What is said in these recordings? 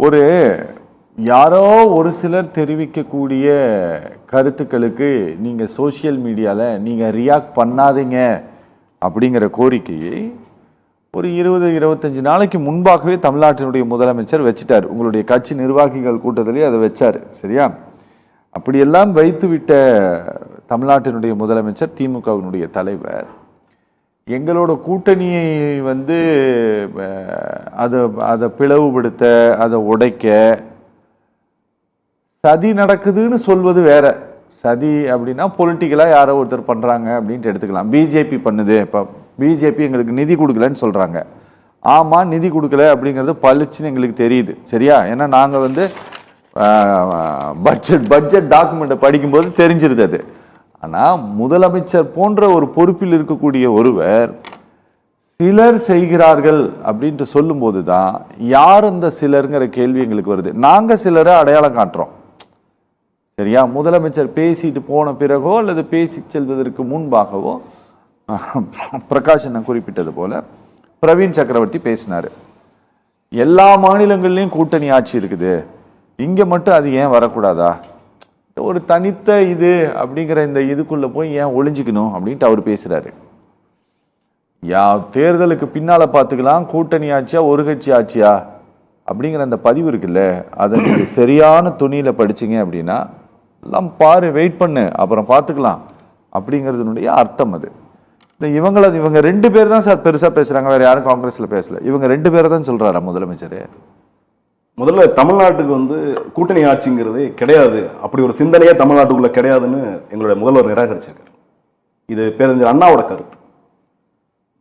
ஒரு யாரோ ஒரு சிலர் தெரிவிக்கக்கூடிய கருத்துக்களுக்கு நீங்கள் சோசியல் மீடியாவில் நீங்கள் ரியாக்ட் பண்ணாதீங்க அப்படிங்கிற கோரிக்கையை ஒரு 20-25 நாளைக்கு முன்பாகவே தமிழ்நாட்டினுடைய முதலமைச்சர் வச்சிட்டார். உங்களுடைய கட்சி நிர்வாகிகள் கூட்டத்திலேயே அதை வச்சார். சரியா? அப்படியெல்லாம் வைத்துவிட்ட தமிழ்நாட்டினுடைய முதலமைச்சர், திமுகவினுடைய தலைவர், எங்களோட கூட்டணியை அதை பிளவுபடுத்த, அதை உடைக்க சதி நடக்குதுன்னு சொல்வது வேற. சதி அப்படின்னா பொலிட்டிக்கலாக யாரோ ஒருத்தர் பண்ணுறாங்க அப்படின்ட்டு எடுத்துக்கலாம். பிஜேபி பண்ணுது, இப்போ பிஜேபி எங்களுக்கு நிதி கொடுக்கலன்னு சொல்கிறாங்க. ஆமாம், நிதி கொடுக்கல அப்படிங்கிறது பளிச்சுன்னு எங்களுக்கு தெரியுது. சரியா? ஏன்னா நாங்கள் பட்ஜெட் டாக்குமெண்ட்டை படிக்கும்போது தெரிஞ்சிருது அது. ஆனால் முதலமைச்சர் போன்ற ஒரு பொறுப்பில் இருக்கக்கூடிய ஒருவர் சிலர் செய்கிறார்கள் அப்படின்ட்டு சொல்லும்போது தான் யார் அந்த சிலருங்கிற கேள்வி எங்களுக்கு வருது. நாங்கள் சிலரை அடையாளம் காட்டுறோம். சரியா? முதலமைச்சர் பேசிட்டு போன பிறகோ அல்லது பேசி செல்வதற்கு முன்பாகவோ பிரகாஷ் நான் குறிப்பிட்டது போல பிரவீன் சக்கரவர்த்தி பேசினார். எல்லா மாநிலங்கள்லையும் கூட்டணி ஆட்சி இருக்குது, இங்கே மட்டும் அது ஏன் வரக்கூடாதா? ஒரு தனித்த இது அப்படிங்கிற இந்த இதுக்குள்ளே போய் ஏன் ஒளிஞ்சிக்கணும் அப்படின்ட்டு அவர் பேசுகிறாரு. தேர்தலுக்கு பின்னால் பார்த்துக்கலாம், கூட்டணி ஆட்சியா ஒரு கட்சி ஆட்சியா அப்படிங்கிற அந்த பதிவு இருக்குல்ல, அதை நீங்கள் சரியான துணியில் படிச்சிங்க அப்படின்னா எல்லாம் பாரு, வெயிட் பண்ணு, அப்புறம் பார்த்துக்கலாம் அப்படிங்கிறதுனுடைய அர்த்தம் அது. இவங்க 2 பேர் தான் சார் பெருசாக பேசுகிறாங்க, வேறு யாரும் காங்கிரஸில் பேசல. இவங்க 2 பேரை தான் சொல்கிறாரா முதலமைச்சர்? முதல்ல தமிழ்நாட்டுக்கு கூட்டணி ஆட்சிங்கிறதே கிடையாது, அப்படி ஒரு சிந்தனையே தமிழ்நாட்டுக்குள்ள கிடையாதுன்னு எங்களுடைய முதல்வர் நிராகரிச்சிருக்காரு. இது பேரறிஞர் அண்ணாவோட கருத்து.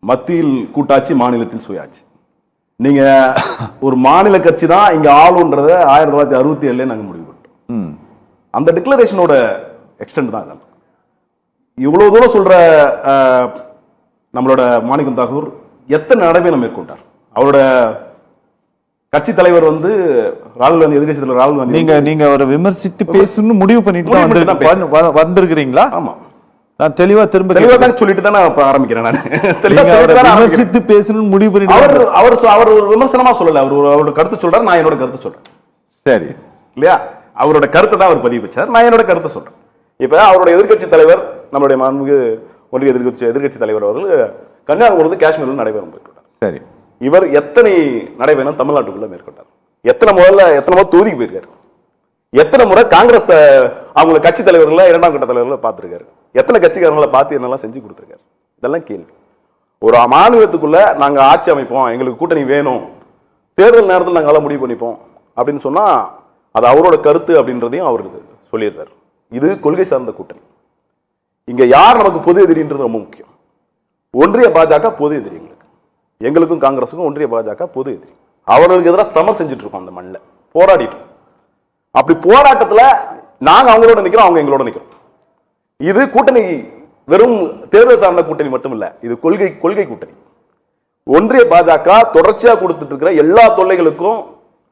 மத்தியில் கூட்டாட்சி, மாநிலத்தில் சுயாட்சி. நீங்க ஒரு மாநில கட்சி தான் இங்க ஆளுன்றத 1967 நாங்கள் முடிவு பண்ணிட்டோம். அந்த டிக்ளரேஷனோட எக்ஸ்டெண்ட் தான் இதெல்லாம். இவ்வளவு தூரம் சொல்ற நம்மளோட மாணிக்கம் தாகூர் எத்தனை நடைபயணம் மேற்கொண்டார். அவரோட கட்சி தலைவர் ராகுல் காந்தி, எதிர்கட்சி தலைவர் ராகுல் காந்தி, நீங்க அவரை விமர்சித்து பேசணும்னு முடிவு பண்ணிட்டு வந்திருக்கிறீங்களா? ஆமா, நான் தெளிவா தான் சொல்லிட்டு தான் நான் ஆரம்பிக்கிறேன். நான் விமர்சித்து பேசணும்னு முடிவு பண்ணிட்டு அவர் விமர்சனமா சொல்லல, அவரோட கருத்து சொல்றாரு, நான் என்னோட கருத்து சொல்றேன். சரி இல்லையா? அவரோட கருத்தை தான் அவர் பதிவு வச்சார், நான் என்னோட கருத்தை சொல்றேன். இப்ப அவரோட எதிர்கட்சி தலைவர், நம்மளுடைய மாண்புமிகு ஒன்றிய எதிர்கட்சி தலைவர் அவர்கள் கன்னியாகுமரி காஷ்மீரில் நடைபெறும் போய்விட்டார். சரி, இவர் எத்தனை நடைபயணம் தமிழ்நாட்டுக்குள்ள மேற்கொண்டார்? எத்தனை முறை தொகுதிக்கு போயிருக்காரு? எத்தனை முறை காங்கிரஸ் அவங்க கட்சி தலைவர்களை, 2ஆம் கட்ட தலைவர்களை பார்த்திருக்காரு? எத்தனை கட்சிக்காரங்களை பார்த்து என்னெல்லாம் செஞ்சு கொடுத்துருக்காரு? இதெல்லாம் கேள்வி. ஒரு மாநிலத்துக்குள்ள நாங்க ஆட்சி அமைப்போம், எங்களுக்கு கூட்டணி வேணும், தேர்தல் நேரத்தில் நாங்கள் முடிவு பண்ணிப்போம் அப்படின்னு சொன்னா அது அவரோட கருத்து அப்படின்றதையும் அவருக்கு சொல்லிடுறாரு. இது கொள்கை சார்ந்த கூட்டணி. இங்க யார் நமக்கு பொது எதிரின்றது ரொம்ப முக்கியம். ஒன்றிய பாஜக பொது எதிரி எங்களுக்கும் காங்கிரஸுக்கும். ஒன்றிய பாஜக பொது எதிரி. அவர்களுக்கு எதிராக சமர் செஞ்சுட்டு இருக்கோம், அந்த மண்ணில் போராடிட்டு. அப்படி போராட்டத்தில் நாங்க அவங்களோட நிக்கிறோம், அவங்க எங்களோட நிக்கிறோம். இது கூட்டணி வெறும் தேர்தல் சார்ந்த கூட்டணி மட்டும் இல்ல, இது கொள்கை கூட்டணி. ஒன்றிய பாஜக தொடர்ச்சியா கொடுத்துட்டு இருக்கிற எல்லா தொல்லைகளுக்கும்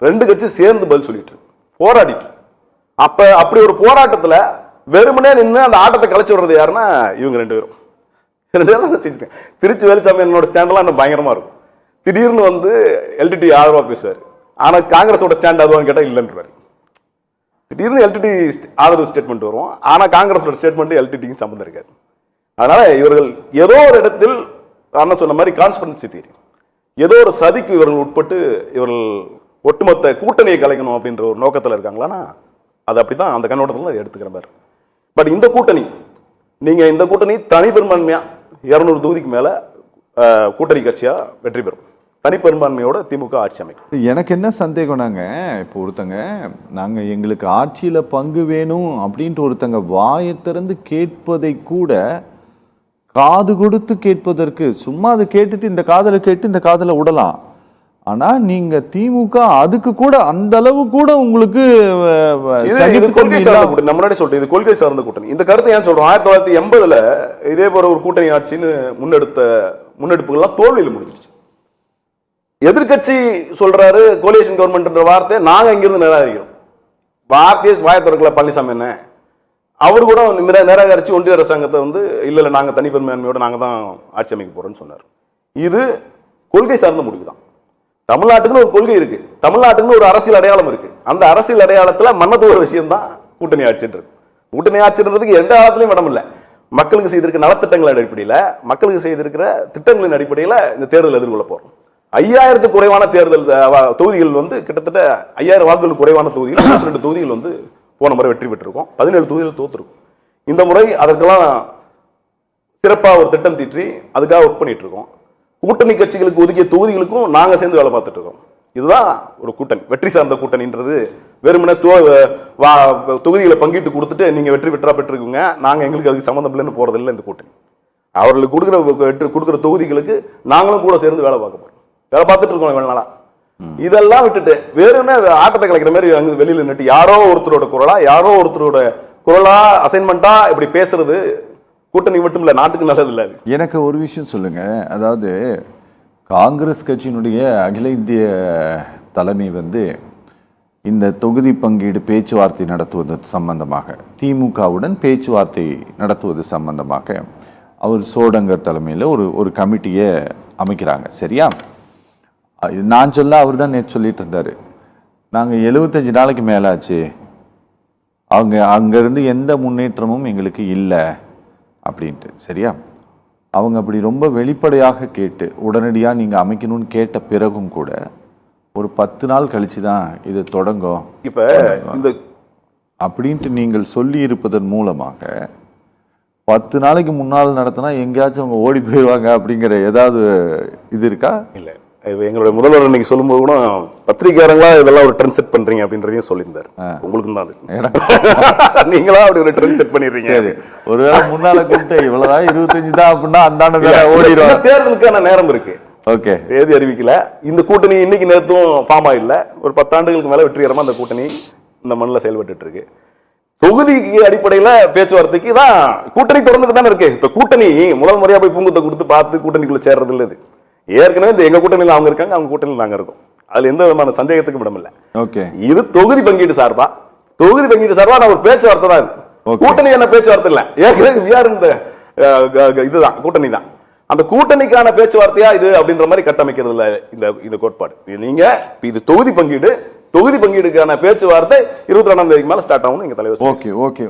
2 கட்சி சேர்ந்து பதில் சொல்லிட்டு போராடிட்டு. அப்படி ஒரு போராட்டத்துல வெறுமனே நின்று அந்த ஆட்டத்தை கலைச்சு விடுறது யாருன்னா இவங்க 2 பேரும். திருச்சி வேலுசாமி என்னோட ஸ்டாண்டெல்லாம் பயங்கரமா இருக்கும். திடீர்னு எல்டிடி ஆதரவா பேசுவார், ஆனா காங்கிரஸோட ஸ்டாண்ட் அதுவான்னு கேட்டா இல்லைன்றாரு. திடீர்னு எல்டிடி ஆதரவு ஸ்டேட்மெண்ட் வரும், ஆனா காங்கிரஸோட ஸ்டேட்மெண்ட் எல்டிடிக்கு சம்பந்தம் இருக்காது. அதனால இவர்கள் ஏதோ ஒரு இடத்தில் அண்ணன் சொன்ன மாதிரி கான்ஸ்பிரன்சி தியரி, ஏதோ ஒரு சதிக்கு இவர்கள் உட்பட்டு இவர்கள் ஒட்டுமொத்த கூட்டணியை கலைக்கணும் அப்படின்ற ஒரு நோக்கத்தில் இருக்காங்களான்னா அது அப்படிதான் அந்த கண்ணோட்டத்தில் எடுத்துக்கிற மாதிரி. பட் இந்த கூட்டணி தனி பெரும்பான்மையா 200 தொகுதிக்கு மேல கூட்டணி கட்சியா வெற்றி பெறும். தனிப்பெரும்பான்மையோட திமுக ஆட்சி அமைக்கும். எனக்கு என்ன சந்தேகம், இப்போ நாங்க எங்களுக்கு ஆட்சியில பங்கு வேணும் அப்படின்ட்டு ஒருத்தங்க வாயை திறந்து கேட்பதை கூட காது கொடுத்து கேட்பதற்கு, சும்மா அதை கேட்டுட்டு இந்த காதலை கேட்டு இந்த காதலை விடலாம். ஆனா நீங்க திமுக அதுக்கு கூட அந்த அளவு கூட உங்களுக்கு கொள்கை சார்ந்த கூட்டணி. முன்னாடி சொல்லிட்டு இது கொள்கை சார்ந்த கூட்டணி. இந்த கருத்தை ஏன் சொல்றோம்? 1980 இதே போல ஒரு கூட்டணி ஆட்சின்னு முன்னெடுப்புகள்லாம் தோல்வியில் முடிஞ்சிருச்சு. எதிர்கட்சி சொல்றாரு கோலியேஷன் கவர்மெண்ட் வார்த்தை, நாங்க இங்கிருந்து நிராகரிக்கிறோம். வார்த்தையை வாயத்திறக்கல பழனிசாமி என்ன, அவரு கூட நிராகரிச்சு ஒன்றிய அரசாங்கத்தை இல்ல நாங்க தனிப்பெரும்பான்மையோட நாங்க தான் ஆட்சி அமைக்க போறோம்னு சொன்னார். இது கொள்கை சார்ந்த முடிவு தான். தமிழ்நாட்டுக்குன்னு ஒரு கொள்கை இருக்கு, தமிழ்நாட்டுக்குன்னு ஒரு அரசியல் அடையாளம் இருக்கு. அந்த அரசியல் அடையாளத்துல மன்னத்து ஒரு விஷயம் தான் கூட்டணி ஆட்சின்னு இருக்கு. கூட்டணி ஆட்சின்றதுக்கு எந்த காலத்திலையும் இடம் இல்லை. மக்களுக்கு செய்திருக்கிற நலத்திட்டங்களின் அடிப்படையில், மக்களுக்கு செய்திருக்கிற திட்டங்களின் அடிப்படையில் இந்த தேர்தல் எதிர்கொள்ள போறோம். 5000 குறைவான தேர்தல் தொகுதிகள் வந்து கிட்டத்தட்ட 5000 வாக்குகள் குறைவான தொகுதிகள் 22 தொகுதிகள் வந்து போன முறை வெற்றி பெற்றிருக்கோம். 17 தொகுதிகள் தோத்துருக்கும். இந்த முறை அதற்கெல்லாம் சிறப்பா ஒரு திட்டம் தீட்டி அதுக்காக ஒர்க் பண்ணிட்டு இருக்கோம். கூட்டணி கட்சிகளுக்கு ஒதுக்கிய தொகுதிகளுக்கும் நாங்க சேர்ந்து வேலை பார்த்துட்டு இருக்கோம். இதுதான் ஒரு கூட்டணி, வெற்றி சார்ந்த கூட்டணின்றது. வெறுமனே தொகுதிகளை பங்கிட்டு கொடுத்துட்டு நீங்க வெற்றி பெற்றா பெற்றிருக்குங்க, நாங்க எங்களுக்கு அதுக்கு சம்மந்தம் இல்லைன்னு போறதில்லை இந்த கூட்டணி. அவர்களுக்கு கொடுக்குற தொகுதிகளுக்கு நாங்களும் கூட சேர்ந்து வேலை பார்க்க போறோம், வேலை பார்த்துட்டு இருக்கோம் இவ்வளவு நாளா. இதெல்லாம் விட்டுட்டு வேற என்ன ஆட்டத்தை கலைக்கிற மாதிரி அங்க வெளியில நின்று யாரோ ஒருத்தரோட குரலா அசைன்மெண்டா இப்படி பேசுறது கூட்டணி மட்டும் இல்ல, நாட்டுக்கு நல்லது இல்ல. எனக்கு ஒரு விஷயம் சொல்லுங்க, அதாவது காங்கிரஸ் கட்சியினுடைய அகில இந்திய தலைமை வந்து இந்த தொகுதி பங்கீடு பேச்சுவார்த்தை நடத்துவது சம்பந்தமாக, திமுகவுடன் பேச்சுவார்த்தை நடத்துவது சம்பந்தமாக அவர் சோடங்கர் தலைமையில் ஒரு கமிட்டியை அமைக்கிறாங்க. சரியா? நான் சொல்ல அவர் தான் நேற்று சொல்லிட்டு இருந்தாரு, நாங்கள் 75 நாளைக்கு மேலாச்சு, அங்கேருந்து எந்த முன்னேற்றமும் எங்களுக்கு இல்லை அப்படின்ட்டு. சரியா? அவங்க அப்படி ரொம்ப வெளிப்படையாக கேட்டு உடனடியாக நீங்கள் அமைக்கணும்னு கேட்ட பிறகும் கூட ஒரு 10 நாள் கழிச்சு தான் இது தொடங்கும் இப்போ இந்த அப்படின்ட்டு நீங்கள் சொல்லி இருப்பதன் மூலமாக 10 நாளைக்கு முன்னால் நடத்தினா எங்கேயாச்சும் அவங்க ஓடி போயிடுவாங்க அப்படிங்கிற ஏதாவது இது இருக்கா? இல்லை, எங்களுடைய முதல்வர் இன்னைக்கு சொல்லும்போது கூட பத்திரிகையாளங்களா இதெல்லாம் ஒரு ட்ரெண்ட் செட் பண்றீங்க அப்படின்றதையும் சொல்லியிருந்தாரு. உங்களுக்கு தான் அது நீங்களா அப்படி ஒரு ட்ரெண்ட் செட் பண்ணிடுறீங்க. ஒருவேளை முன்னால கூப்பிட்டு இவ்வளவுதான் 25 தான் அப்படின்னா அந்த ஓடிடுவாங்க. தேர்தலுக்கான நேரம் இருக்கு. ஓகே, தேதி அறிவிக்கல. இந்த கூட்டணி இன்னைக்கு நேரத்தும் ஃபார்ம் ஆகல. ஒரு 10 ஆண்டுகளுக்கு மேல வெற்றிகரமா இந்த கூட்டணி இந்த மண்ணில் செயல்பட்டு இருக்கு. தொகுதிக்கு அடிப்படையில பேச்சுவார்த்தைக்கு தான் கூட்டணி தொடர்ந்துட்டு தானே இருக்கு. இப்ப கூட்டணி முதல் முறையா போய் பூங்குத்தை கொடுத்து பார்த்து கூட்டணிக்குள்ள சேர்றது இல்லை. இது ஏற்கனவே இந்த எங்க கூட்டணியில் அவங்க இருக்காங்க, அவங்க கூட்டணியில் நாங்க இருக்கோம். அதுல எந்த விதமான சந்தேகத்துக்கு விடம் இல்லை. ஓகே, இது தொகுதி பங்கீடு சார்பா நான் ஒரு பேச்சுவார்த்தை தான். கூட்டணி என்ன பேச்சுவார்த்தை இல்ல, ஏற்கனவே இதுதான் கூட்டணி தான். அந்த கூட்டணிக்கான பேச்சுவார்த்தையா இது அப்படின்ற மாதிரி கட்டமைக்கிறது இல்ல இந்த கோட்பாடு. நீங்க இது தொகுதி பங்கீடுக்கான பேச்சுவார்த்தை 22ஆம் தேதிக்கு மேல ஸ்டார்ட் ஆகும் எங்க தலைவர். Okay okay